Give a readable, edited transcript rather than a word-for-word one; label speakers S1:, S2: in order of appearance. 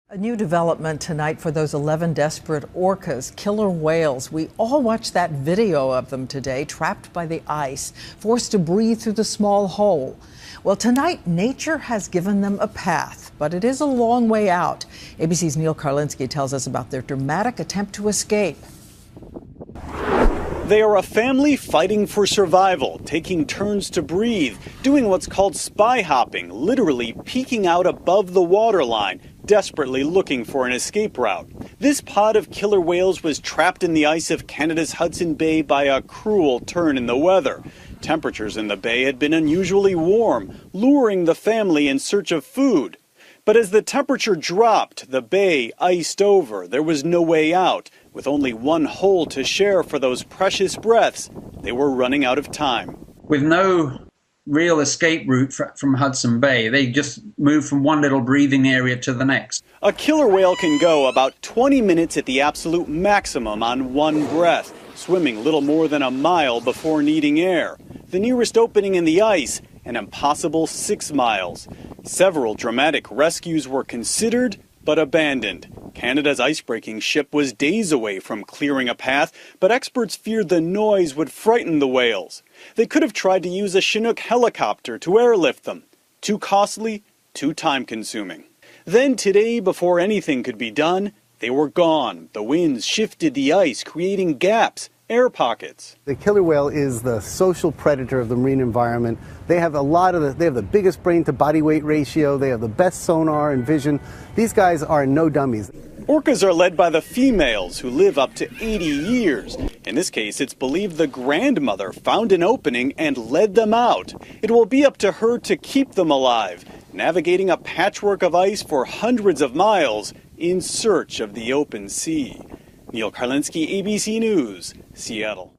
S1: A new development tonight for those 11 desperate orcas, killer whales. We all watched that video of them today, trapped by the ice, forced to breathe through the small hole. Well, tonight, nature has given them a path, but it is a long way out. ABC's Neal Karlinsky tells us about their dramatic attempt to escape.
S2: They are a family fighting for survival, taking turns to breathe, doing what's called spy hopping, literally peeking out above the waterline, desperately looking for an escape route. This pod of killer whales was trapped in the ice of Canada's Hudson Bay by a cruel turn in the weather. Temperatures in the bay had been unusually warm, luring the family in search of food. But as the temperature dropped, the bay iced over. There was no way out. With only one hole to share for those precious breaths, they were running out of time.
S3: With no real escape route from Hudson Bay, they just moved from one little breathing area to the next.
S2: A killer whale can go about 20 minutes at the absolute maximum on one breath, swimming little more than a mile before needing air. The nearest opening in the ice, an impossible 6 miles. Several dramatic rescues were considered, but abandoned. Canada's icebreaking ship was days away from clearing a path, but experts feared the noise would frighten the whales. They could have tried to use a Chinook helicopter to airlift them. Too costly, too time-consuming. Then today, before anything could be done, they were gone. The winds shifted the ice, creating gaps, air pockets.
S4: The killer whale is the social predator of the marine environment. They have the biggest brain to body weight ratio. They have the best sonar and vision. These guys are no dummies.
S2: Orcas are led by the females, who live up to 80 years. In this case, it's believed the grandmother found an opening and led them out. It will be up to her to keep them alive, navigating a patchwork of ice for hundreds of miles in search of the open sea. Neal Karlinsky, ABC News, Seattle.